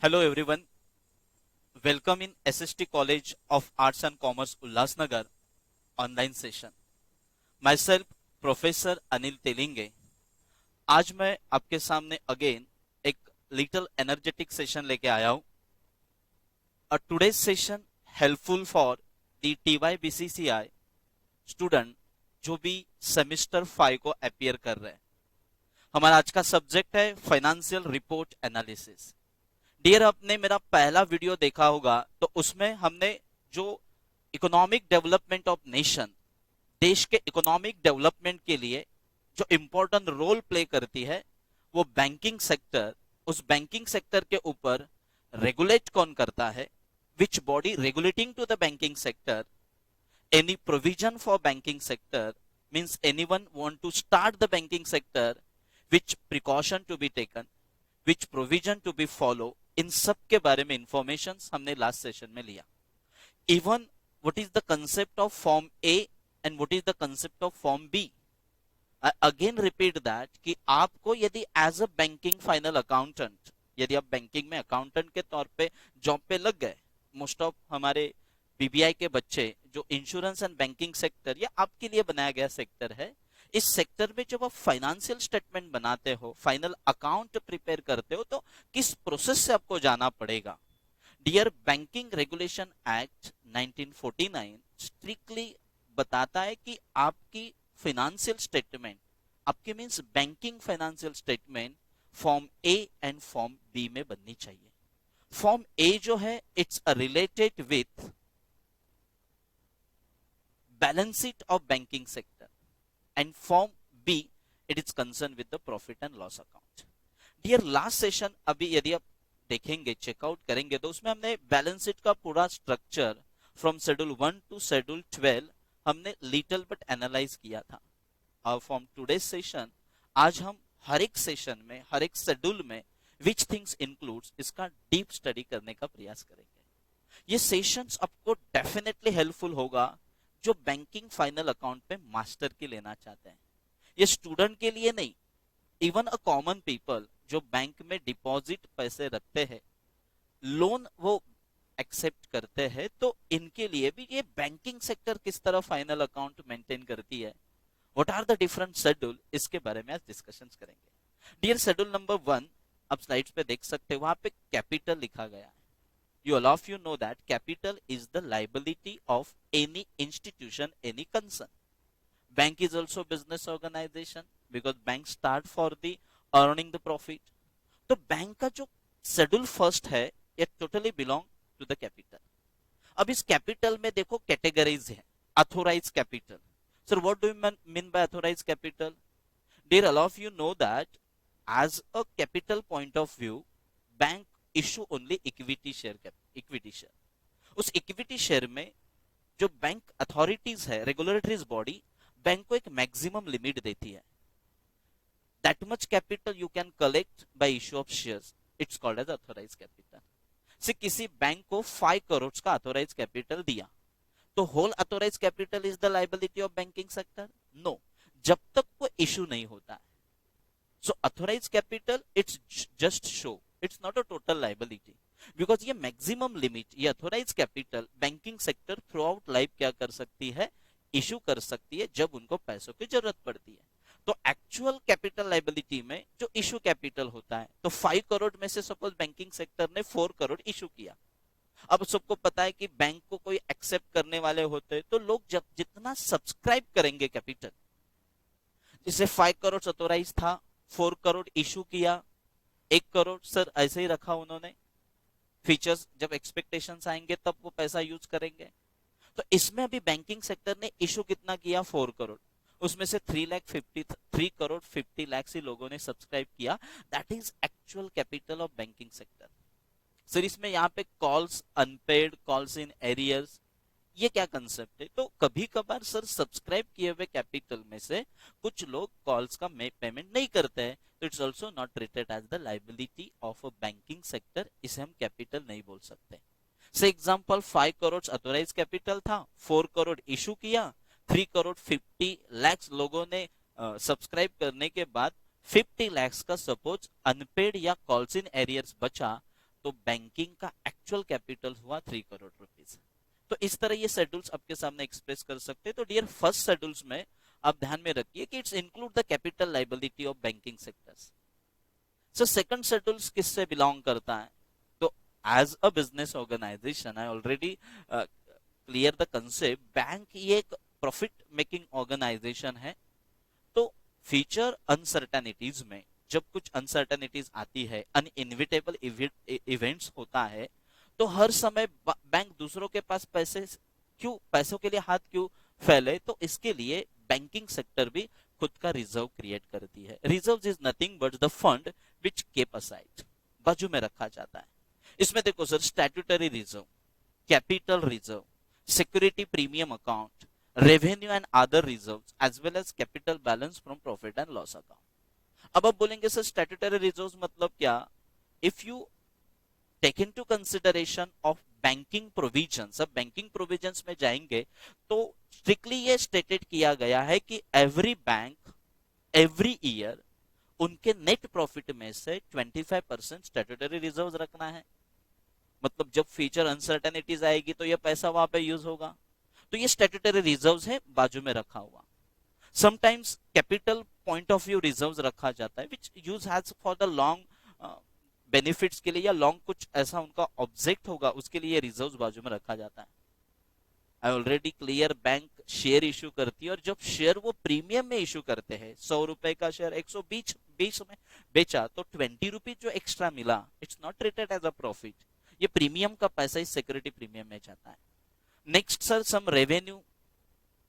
Hello everyone, welcome in SST College of Arts and Commerce Ulhasnagar online session. Myself Professor Anil Telinge. आज मैं आपके सामने again एक little energetic session लेके आया हूँ. Today's session helpful for the TYBCCI student जो भी सेमेस्टर 5 को अपियर कर रहे हैं. हमारा आज का सब्जेक्ट है फाइनेंशियल रिपोर्ट एनालिसिस. डियर, आपने मेरा पहला वीडियो देखा होगा तो उसमें हमने जो इकोनॉमिक डेवलपमेंट ऑफ नेशन, देश के इकोनॉमिक डेवलपमेंट के लिए जो इंपॉर्टेंट रोल प्ले करती है वो बैंकिंग सेक्टर, उस बैंकिंग सेक्टर के ऊपर रेगुलेट कौन करता है, which body regulating to the banking sector, any provision for banking sector, means anyone want to start the banking sector, which precaution to be taken, which provision to be follow. इन सब के बारे में information हमने last session में लिया. Even what is the concept of form A and what is the concept of form B. Again repeat that कि आपको यदि as a banking final accountant, यदि आप बैंकिंग में अकाउंटेंट के तौर पे जॉब पे लग गए, मोस्ट ऑफ हमारे बीबीआई के बच्चे जो इंश्योरेंस एंड बैंकिंग सेक्टर या आपके लिए बनाया गया सेक्टर है, इस सेक्टर में जब आप फाइनेंशियल स्टेटमेंट बनाते हो, फाइनल अकाउंट प्रिपेयर करते हो, तो किस प्रोसेस से आपको जाना पड़ेगा. Dear, banking regulation act 1949 strictly बताता है कि आपकी फाइनेंशियल स्टेटमेंट, आपकी means banking financial statement form A and form B में बननी चाहिए. फॉर्म ए जो है it's related with balance sheet of banking sector and form B it is concerned with the profit and loss account. Dear, last session अभी यदि आप देखेंगे, checkout करेंगे तो उसमें हमने बैलेंस शीट का पूरा structure from schedule 1 to schedule 12 हमने लिटिल बट एनालाइज किया था. और फ्रॉम टुडे सेशन आज हम हर एक सेशन में, हर एक शेड्यूल में विच थिंग्स इंक्लूड्स, इसका डीप स्टडी करने का प्रयास करेंगे. ये सेशंस आपको डेफिनेटली हेल्पफुल होगा जो बैंकिंग फाइनल अकाउंट पे मास्टर की लेना चाहते हैं. ये स्टूडेंट के लिए नहीं, इवन अ कॉमन पीपल जो बैंक में डिपॉजिट पैसे रखते हैं, लोन वो एक्सेप्ट करते हैं, तो इनके लिए भी ये बैंकिंग सेक्टर किस तरह फाइनल अकाउंट मेंटेन करती है, what are the different schedule, इसके बारे में आज डिस्कशन करेंगे. डियर, शेड्यूल नंबर 1 आप स्लाइड्स पे देख सकते हैं, वहां पे कैपिटल लिखा गया है. You all of you know that capital is the liability of any institution, any concern. Bank is also business organization because bank start for the earning the profit. तो बैंक का जो शेड्यूल फर्स्ट है ये totally belong to the capital. अब इस capital में देखो categories है. Authorise capital. Sir what do you mean by authorise capital? Dear, all of you know that as a capital point of view bank issue only equity share. Equity share, उस equity share में जो bank authorities है, regulatories body, bank को एक maximum limit देती है. That much capital you can collect by issue of shares, it's called as authorise capital. से किसी बैंक को 5 करोड़ का अथॉराइज कैपिटल दिया तो whole authorise capital is the liability of banking sector? No, जब तक वो इशू नहीं होता है. So authorise capital it's just show, it's not a total liability, because ये मैक्सिमम लिमिट, ये authorise capital banking sector throughout life क्या कर सकती है, इशू कर सकती है जब उनको पैसों की जरूरत पड़ती है. तो एक्चुअल कैपिटल लायबिलिटी में जो इशू कैपिटल होता है, तो 5 करोड़ में से सपोज बैंकिंग सेक्टर ने 4 करोड़ इशू किया. अब सबको पता है कि बैंक को कोई एक्सेप्ट करने वाले होते हैं तो लोग जब जितना सब्सक्राइब करेंगे कैपिटल, जिसे 5 करोड़ अथोराइज था, 4 करोड़ इशू किया, 1 करोड़ सर ऐसे ही रखा उन्होंने, फीचर्स जब एक्सपेक्टेशंस आएंगे तब वो पैसा यूज करेंगे. तो इसमें अभी बैंकिंग सेक्टर ने इशू कितना किया? 4 करोड़. उसमें से 3 करोड़ 50 लाख ही लोगों ने सब्सक्राइब किया. That is actual capital of banking sector. Sir इसमें यहाँ पे calls unpaid, calls in arrears, ये क्या कंसेप्ट है? तो कभी कभार सर सब्सक्राइब किए हुए कैपिटल में से कुछ लोग कॉल्स का पेमेंट नहीं करते हैं, तो it's also not treated as the liability of a banking sector. इसे हम कैपिटल नहीं बोल सकते. से एग्जांपल 5 करोड़ अथोराइज कैपिटल था, 4 करोड़ इशू किया, 3 करोड़ 50 लाख लोगों ने सब्सक्राइब करने के बाद 50 लाख का सपोज अनपेड या कॉल्स इन एरियर्स बचा, तो बैंकिंग का एक्चुअल कैपिटल हुआ 3 करोड़ रुपीज। तो इस तरह ये शेड्यूल्स आपके सामने एक्सप्रेस कर सकते हैं। तो डियर फर्स्ट शेड्यूल्स में आप ध्यान में रखिए कि it's include the capital liability of banking sectors. So second schedules किससे बिलोंग करता है? तो as a business organisation I already clear the concept, bank ये एक प्रॉफिट मेकिंग ऑर्गेनाइजेशन है। तो फ्यूचर अनसर्टेनिटीज में जब कुछ अनसर्टेनिटीज आती है, अनइनविटेबल इवेंट्स होता है, तो हर समय बैंक दूसरों के पास पैसों के लिए हाथ क्यों फैले? तो इसके लिए बैंकिंग सेक्टर भी खुद का रिजर्व क्रिएट करती है। Reserve is nothing but the fund which kept aside, बाजू में रखा जाता है। इसमें देखो sir, statutory reserve, capital reserve, security premium account, revenue and other reserves as well as capital balance from profit and loss account. अब आप बोलेंगे सर स्टैट्यूटरी रिजर्व्स मतलब क्या? If you take into consideration of banking provisions, अब banking provisions में जाएंगे तो strictly ये स्टेटेड किया गया है कि एवरी बैंक एवरी ईयर उनके नेट प्रॉफिट में से 25% स्टैट्यूटरी रिजर्व्स रखना है। मतलब जब फ्यूचर अनसर्टेनिटीज आएगी तो ये पैसा वहां पे यूज होगा। तो ये स्टैट्यूटरी रिजर्व्स है बाजू में रखा हुआ। Sometimes capital point of view reserves रखा जाता है विच use has for the long benefits के लिए, या लॉन्ग कुछ ऐसा उनका ऑब्जेक्ट होगा उसके लिए रिजर्व्स बाजू में रखा जाता है। आई already clear, bank share issue करती है और जब शेयर वो प्रीमियम में इशू करते हैं, 100 रुपए का शेयर 120 में बेचा तो 20 रुपीज जो एक्स्ट्रा मिला, it's not treated as a profit, ये प्रीमियम का पैसा इस सिक्योरिटी प्रीमियम में जाता है। Next sir, some revenue,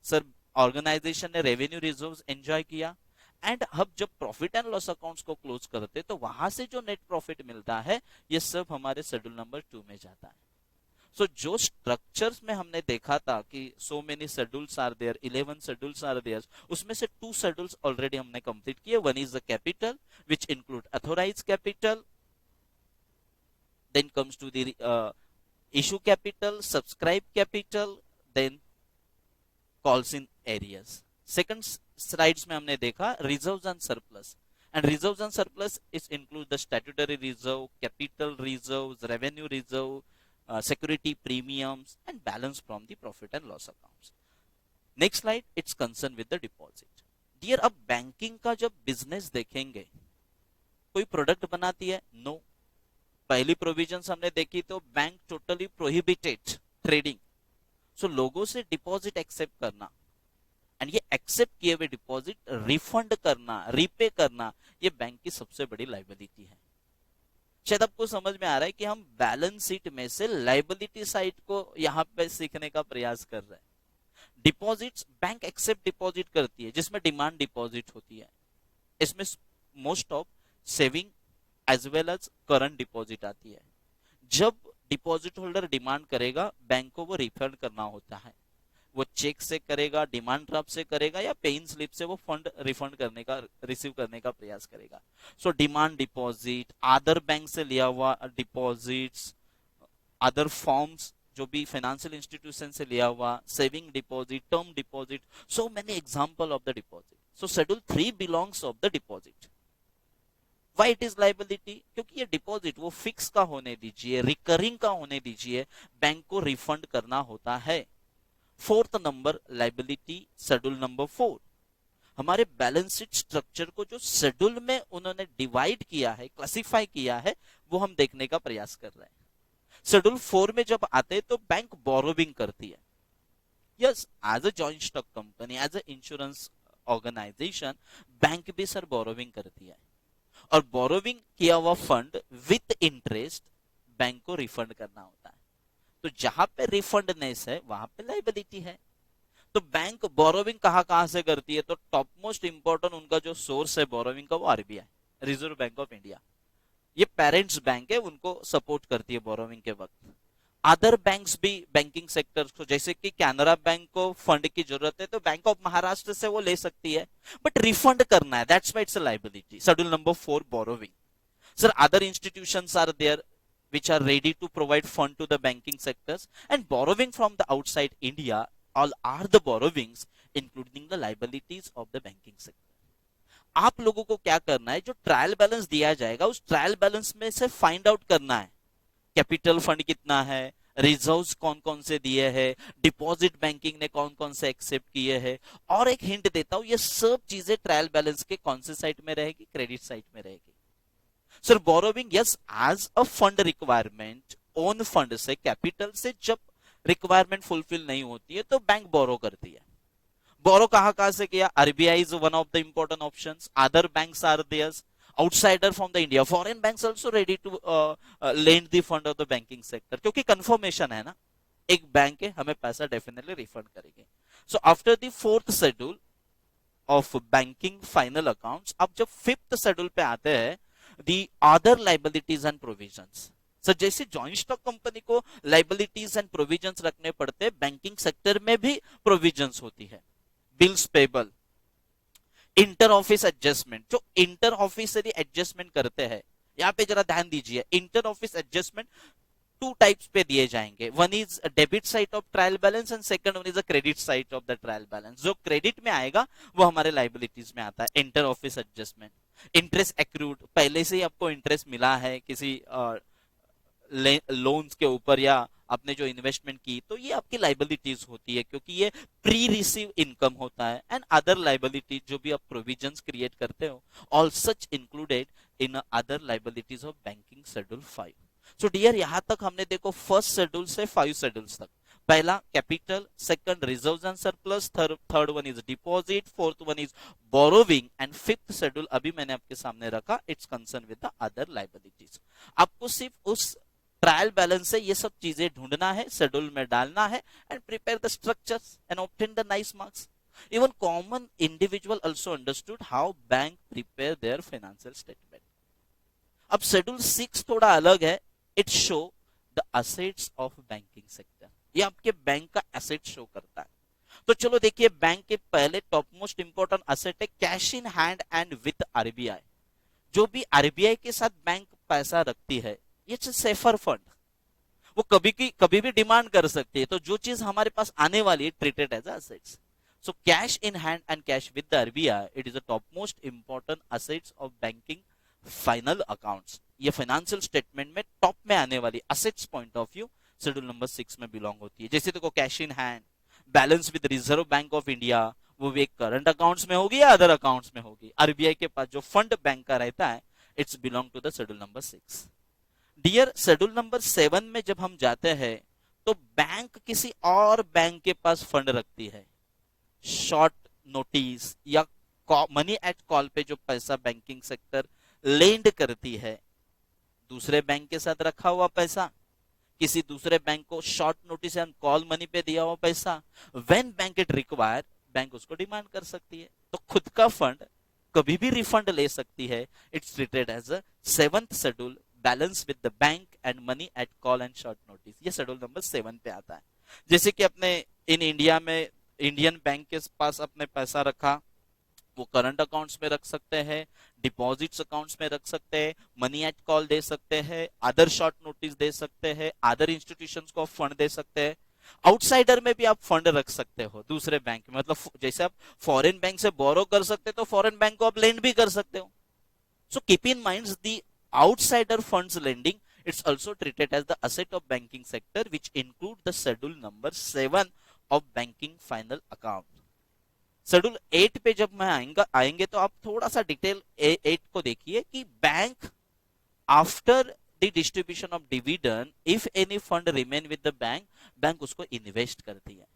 sir organisation ने रेवेन्यू रिजर्व्स एंजॉय किया एंड अब जब प्रॉफिट एंड लॉस अकाउंट्स को क्लोज करते तो वहां से जो नेट प्रॉफिट मिलता है ये सब हमारे शेड्यूल नंबर 2 में जाता है। सो जो स्ट्रक्चर्स में हमने देखा था कि so many schedules are there, 11 schedules are there, उसमें से 2 शेड्यूल्स ऑलरेडी हमने कंप्लीट किए। One is the capital which include authorise capital, then comes to the issue capital, subscribe capital, then calls in areas. Second slides में हमने देखा reserves and surplus, and reserves and surplus is include the statutory reserve, capital reserves, revenue reserve, security premiums and balance from the profit and loss accounts. Next slide, it's concerned with the deposit. Dear, अब banking का जब business देखेंगे, कोई product बनाती है? No. पहली provisions हमने देखी तो बैंक टोटली प्रोहिबिटेड ट्रेडिंग। सो लोगों से डिपॉजिट एक्सेप्ट करना एंड ये एक्सेप्ट किए हुए डिपॉजिट रिफंड करना, रीपे करना, ये बैंक की सबसे बड़ी लायबिलिटी है। शायद आपको समझ में आ रहा है कि हम बैलेंस शीट में से लायबिलिटी साइड को यहां पे सीखने का प्रयास कर रहे हैं। डिपॉजिट्स बैंक एक्सेप्ट डिपॉजिट करती है जिसमें डिमांड डिपॉजिट होती है। इसमें most of saving as well as current deposit आती है। जब डिपॉजिट होल्डर डिमांड करेगा, बैंक को वो रिफंड करना होता है। वो चेक से करेगा, डिमांड ड्राफ्ट से करेगा, या पेइंग स्लिप से वो फंड रिफंड करने का, रिसीव करने का प्रयास करेगा। So demand deposit, other bank से लिया हुआ डिपॉजिट्स, अदर फॉर्म्स जो भी फाइनेंशियल इंस्टीट्यूशन से लिया हुआ, saving deposit, term deposit, so many example of the deposit. So schedule 3 belongs of the deposit. Why it is liability? क्योंकि ये डिपॉजिट वो फिक्स का होने दीजिए, रिकरिंग का होने दीजिए, बैंक को रिफंड करना होता है। Fourth number liability, schedule number 4। हमारे बैलेंस शीट स्ट्रक्चर को जो शेड्यूल में उन्होंने डिवाइड किया है, क्लासिफाई किया है, वो हम देखने का प्रयास कर रहे हैं। शेड्यूल 4 में जब आते हैं तो बैंक बोरोविंग करती है। Yes, as a joint stock company, as a insurance organisation, bank भी सर बोरोविंग करती है और बोरोविंग किया हुआ फंड विथ इंटरेस्ट बैंक को रिफंड करना होता है। तो जहां पे रिफंडनेस है वहां पे लायबिलिटी है। तो बैंक बोरोविंग कहां से करती है? तो टॉप मोस्ट इंपॉर्टेंट उनका जो सोर्स है बोरोविंग का, वो RBI, reserve Bank of India. ये पेरेंट्स बैंक है, उनको सपोर्ट करती है बोरोविंग के वक्त। अदर बैंक्स भी बैंकिंग सेक्टर को, जैसे कि कैनरा बैंक को फंड की जरूरत है तो बैंक ऑफ महाराष्ट्र से वो ले सकती है, बट रिफंड करना है, that's why it's a liability. Schedule number 4 borrowing. Sir other institutions are there which are ready to provide fund to the banking sectors, and borrowing from the outside India, all are the borrowings including the liabilities of the banking sector। आप लोगों को क्या करना है, जो trial balance दिया जाएगा उस ट्रायल बैलेंस में से फाइंड आउट करना है कैपिटल फंड कितना है, रिजर्व्स कौन कौन से दिए हैं, डिपॉजिट बैंकिंग ने कौन कौन से एक्सेप्ट किए हैं। और एक हिंट देता हूं, ये सब चीजें ट्रायल बैलेंस के कौन से साइड में रहेगी, क्रेडिट साइड में रहेगी। Sir borrowing yes as a fund requirement, own fund से, कैपिटल से जब रिक्वायरमेंट फुलफिल नहीं होती है तो बैंक बोरो करती है। बोरो कहां से किया, RBI is one of the important options, other banks are there, outsider from the India, foreign banks also ready to lend the fund of the banking sector, क्योंकि कंफर्मेशन है ना, एक बैंक है, हमें पैसा डेफिनेटली रिफंड करेंगे। So after the fourth schedule of banking final accounts, अब जब फिफ्थ शेड्यूल पे आते हैं, the other liabilities and provisions. Sir जैसे जॉइंट स्टॉक कंपनी को लाइबिलिटीज एंड प्रोविजंस रखने पड़ते हैं, बैंकिंग सेक्टर में भी प्रोविजंस होती है। Bills payable, inter office adjustment, जो इंटर ऑफिसरी एडजस्टमेंट करते हैं, यहां पे जरा ध्यान दीजिए, inter office adjustment two types पे दिए जाएंगे, one is debit side of trial balance and second one is credit side of the trial balance. जो क्रेडिट में आएगा वो हमारे लाइबिलिटीज में आता है, inter office adjustment. Interest accrued, पहले से ही आपको इंटरेस्ट मिला है किसी लोन्स के ऊपर या आपने जो इन्वेस्टमेंट की, तो ये आपकी लाइबिलिटीज होती है, क्योंकि ये प्री रिसीव इनकम होता है। एंड अदर लाइबिलिटीज, जो भी आप प्रोविजंस क्रिएट करते हो, all such included in other liabilities of banking schedule 5। So dear, यहां तक हमने देखो फर्स्ट शेड्यूल से 5 शेड्यूल्स तक, पहला capital, second reserves and surplus, third one is deposit, fourth one is borrowing, and fifth schedule अभी मैंने आपके सामने रखा, it's concern with the other liabilities. आपको सिर्फ उस ट्रायल बैलेंस से ये सब चीजें ढूंढना है, शेड्यूल में डालना है, and prepare the structures and obtain the nice marks. Even common individual also understood how bank prepare their financial statement. अब शेड्यूल 6 थोड़ा अलग है, it show the assets of banking sector, ये आपके बैंक का एसेट शो करता है। तो चलो देखिए, बैंक के पहले टॉप मोस्ट इंपोर्टेंट असेट है cash in hand and with RBI. जो भी आरबीआई के साथ बैंक पैसा रखती है, ये सेफर फंड, वो कभी भी डिमांड कर सकती है, तो जो चीज हमारे पास आने वाली है, treated as assets. So cash in hand and cash with the RBI, it is the top most important assets of banking final accounts. ये फाइनेंशियल स्टेटमेंट में टॉप में आने वाली assets point of view schedule number 6 में belong होती है। जैसे देखो, cash in hand, balance with Reserve Bank of India, वो भी एक करंट अकाउंट्स में होगी या अदर अकाउंट्स में होगी। आरबीआई के पास जो फंड बैंक का रहता है, it's belong to the schedule number 6। Dear, schedule number 7 में जब हम जाते हैं, तो बैंक किसी और बैंक के पास फंड रखती है, शॉर्ट नोटिस या मनी एट कॉल पे जो पैसा बैंकिंग सेक्टर लेंड करती है, दूसरे बैंक के साथ रखा हुआ पैसा, किसी दूसरे बैंक को short notice and call money पे दिया हुआ पैसा, when bank it require, bank उसको डिमांड कर सकती है, तो खुद का फंड कभी भी रिफंड ले सकती है। It's treated as a 7th schedule, balance with the bank and money at call and short notice, ये शेड्यूल नंबर 7 पे आता है। जैसे कि अपने इन इंडिया में इंडियन बैंक के पास अपने पैसा रखा, वो करंट अकाउंट्स में रख सकते हैं, डिपॉजिट्स अकाउंट्स में रख सकते हैं, मनी एट कॉल दे सकते हैं, अदर शॉर्ट नोटिस दे सकते हैं, अदर इंस्टीट्यूशंस को फंड दे सकते हैं। आउटसाइडर में भी आप फंड रख सकते हो दूसरे बैंक में, मतलब जैसे आप फॉरेन बैंक से बोरो कर सकते हो, तो फॉरेन बैंक को आप लेंड भी कर सकते हो। So keep in mind the outsider funds lending, it's also treated as the asset of banking sector, which include the schedule number 7 of banking final account। Schedule 8 पे जब मैं आएंगे तो आप थोड़ा सा डिटेल 8 को देखिए कि bank after the distribution of dividend, if any fund remain with the bank, bank उसको इन्वेस्ट करती है।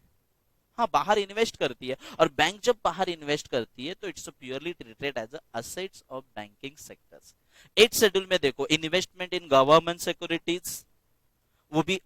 हाँ, बाहर इन्वेस्ट करती है, और बैंक जब बाहर इन्वेस्ट करती है तो it's purely treated as assets of banking sectors. 8 schedule में देखो, इन्वेस्टमेंट इन गवर्नमेंट सिक्योरिटीज, वो भी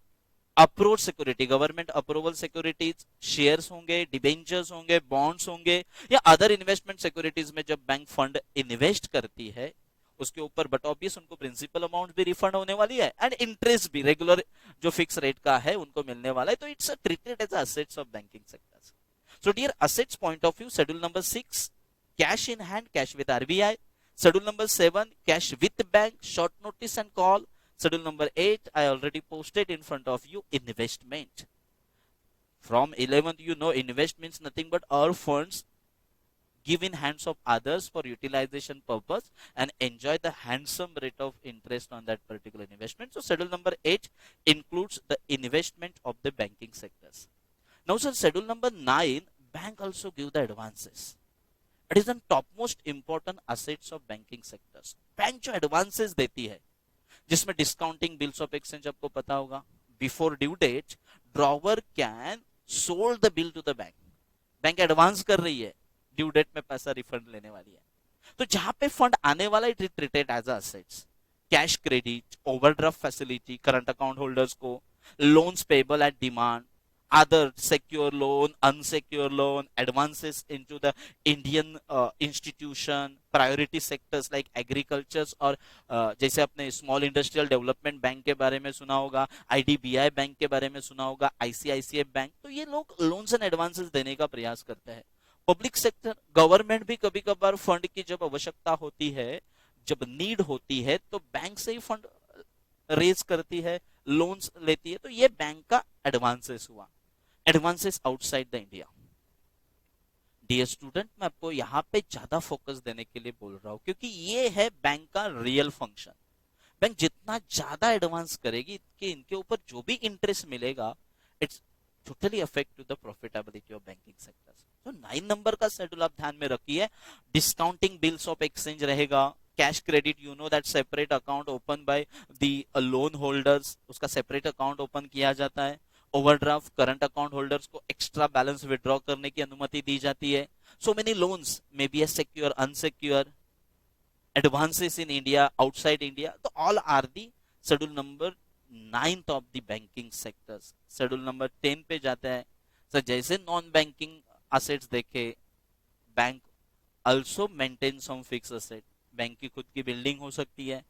approved security, government approval securities, shares होंगे, डिबेंचर्स होंगे, बॉन्ड्स होंगे, या अदर इन्वेस्टमेंट सिक्योरिटीज में जब बैंक फंड इन्वेस्ट करती है उसके ऊपर, बट ऑब्वियस उनको प्रिंसिपल अमाउंट भी रिफंड होने वाली है, एंड इंटरेस्ट भी रेगुलर जो फिक्स रेट का है उनको मिलने वाला है, तो it's treated as assets of banking sectors. So dear, assets point of view, schedule number 6 cash in hand, cash with RBI, schedule number 7 cash with bank, short notice and call, schedule number 8 I already posted in front of you, investment. From 11th, you know, invest means nothing but our funds give in hands of others for utilization purpose and enjoy the handsome rate of interest on that particular investment. So schedule number 8 includes the investment of the banking sectors. Now sir, schedule number 9, bank also give the advances. It is the topmost important assets of banking sectors. Bank जो advances देती है, जिसमें discounting bills of exchange आपको पता होगा, before due date drawer can sold the bill to the bank. Bank advance कर रही है, ड्यू डेट में पैसा रिफंड लेने वाली है. तो जहां पे फंड आने वाला it is treated as assets. Cash credit, overdraft facility current account holders को, loans payable at demand, other secure loan, unsecure loan, advances into the Indian institution, priority sectors like agriculture और जैसे अपने small industrial development bank के बारे में सुना होगा, IDBI bank के बारे में सुना होगा, आईसीआईसीआई बैंक. तो ये लोग लोन्स एंड एडवांसेस देने का प्रयास करते हैं. पब्लिक सेक्टर, गवर्नमेंट भी कभी कभार फंड की जब आवश्यकता होती है, जब नीड होती है, तो बैंक से ही फंड रेज करती है, लोन्स लेती है. तो ये बैंक का एडवांसेस हुआ. Advances outside the India. Dear student, मैं आपको यहाँ पे ज्यादा फोकस देने के लिए बोल रहा हूँ, क्योंकि ये है बैंक का रियल फंक्शन. बैंक जितना ज्यादा एडवांस करेगी, इनके ऊपर जो भी इंटरेस्ट मिलेगा, it's totally affect to the profitability of banking sector. तो 9 नंबर का शेड्यूल आप ध्यान में रखिए. डिस्काउंटिंग बिल्स ऑफ एक्सचेंज रहेगा. Cash credit, you know that separate account open by the loan holders, उसका सेपरेट अकाउंट ओपन किया जाता है. ओवरड्राफ्ट, करंट अकाउंट होल्डर्स को एक्स्ट्रा बैलेंस विड्रॉ करने की अनुमति दी जाती है. So many loans may be secure, unsecure, advances in India, outside India. तो all are the schedule number 9 of the banking sectors. Schedule number 10 पे जाता है. सर जैसे नॉन बैंकिंग असेट्स देखे, bank also maintain some fix asset. Bank की खुद की building हो सकती है,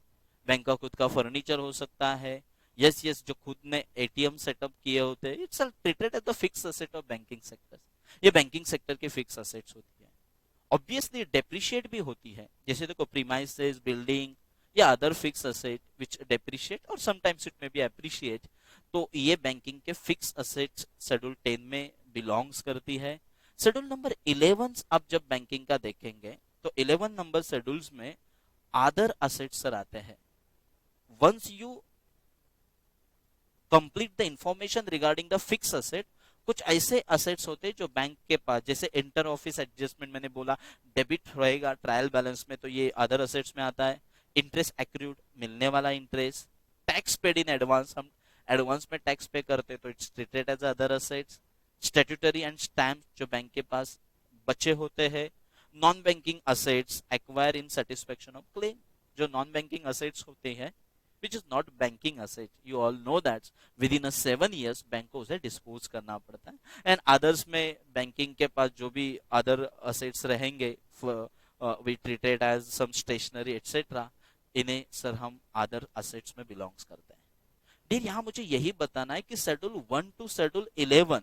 बैंक का खुद का फर्नीचर हो सकता है. यस, जो खुद ने एटीएम सेटअप किए होते हैं, it's treated as the fix asset of banking sector. ये बैंकिंग सेक्टर के फिक्स असेट्स होती है. ऑब्वियसली डेप्रिशिएट भी होती है, जैसे देखो प्रीमाइसेस, बिल्डिंग या other fix asset which depreciate और sometimes it may be appreciate. तो ये बैंकिंग के फिक्स असेट्स शेड्यूल 10 में बिलोंग्स करती है. शेड्यूल नंबर 11 आप जब बैंकिंग का देखेंगे, तो 11 नंबर शेड्यूल्स में अदर असेट्स आते हैं. Once you complete the information regarding the fix asset, कुछ ऐसे असेट्स होते हैं जो बैंक के पास, जैसे इंटर ऑफिस एडजस्टमेंट मैंने बोला, डेबिट रहेगा ट्रायल बैलेंस में, तो ये अदर असेट्स में आता है. इंटरेस्ट एक्रूड, मिलने वाला interest. Tax paid in advance, हम एडवांस में टैक्स पे करते तो it's treated as other assets. Statutory and stamp जो बैंक के पास बचे होते हैं. Non banking assets acquire in satisfaction of claim, जो नॉन बैंकिंग असेट्स होते हैं which is not banking asset, you all know that within a 7 years bank को उसे डिस्पोज करना पड़ता है. एंड अदर्स में बैंकिंग के पास जो भी अदर असेट्स रहेंगे, we treated as some stationery etc, इन्हें सर हम अदर असेट्स में बिलोंग्स करते हैं. डियर यहाँ मुझे यही बताना है कि schedule 1 to schedule 11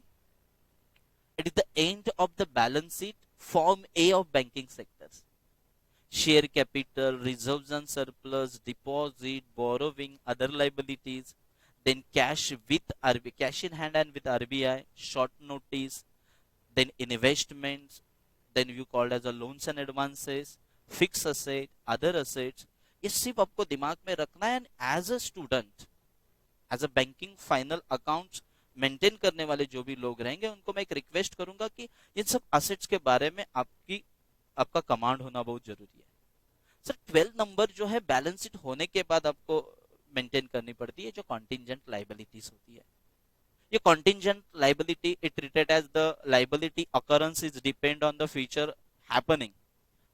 it is the end of the balance sheet form A of banking sectors. Share capital, reserves and surplus, deposit, borrowing, other liabilities, then cash with RBI, cash in hand and with RBI, short notice, then investments, then you called as a loans and advances, fixed asset, other assets. ये सिर्फ आपको दिमाग में रखना है. As a student, as a banking final accounts maintain करने वाले जो भी लोग रहेंगे, उनको मैं एक रिक्वेस्ट करूंगा कि इन सब असेट्स के बारे में आपका कमांड होना बहुत जरूरी है. सर 12 नंबर जो है बैलेंस शीट होने के बाद आपको मेंटेन करनी पड़ती है, जो कॉन्टिंजेंट लाइबिलिटीज होती है. ये contingent liability it treated as the liability occurrence is depend on the future happening.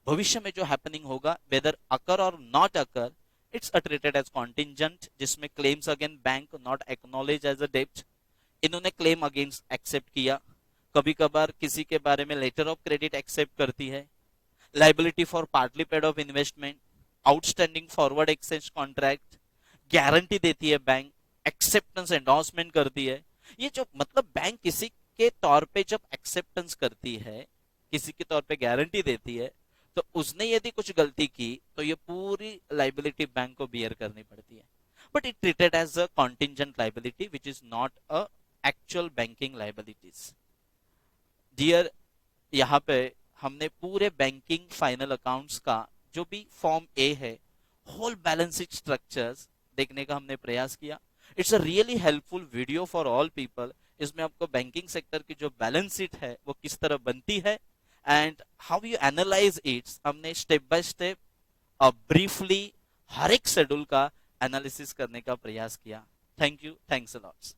भविष्य में जो हैपनिंग होगा, whether occur or not occur, it's treated as contingent, जिसमें claims against bank not acknowledge as a डेब्ट. इन्होंने claim against accept किया, कभी कभार किसी के बारे में लेटर ऑफ क्रेडिट एक्सेप्ट करती है. Liability for partly paid off investment, outstanding forward exchange contract, guarantee देती है बैंक, एक्सेप्टेंस एंडोर्समेंट करती है. ये जो मतलब बैंक किसी के तौर पे जब एक्सेप्टेंस करती है, किसी के तौर पे गारंटी देती है, तो उसने यदि कुछ गलती की तो ये पूरी लाइबिलिटी बैंक को बियर करनी पड़ती है. But it treated as a contingent liability which is not a actual banking liabilities. Dear यहाँ पे हमने पूरे बैंकिंग फाइनल अकाउंट्स का जो भी फॉर्म ए है, होल बैलेंस शीट स्ट्रक्चर्स देखने का हमने प्रयास किया। It's a really helpful video for all people. इसमें आपको बैंकिंग सेक्टर की जो बैलेंस शीट है वो किस तरह बनती है and how you analyse it's, हमने स्टेप बाय स्टेप ब्रीफली हर एक शेड्यूल का एनालिसिस करने का प्रयास किया। Thank you, thanks a lot.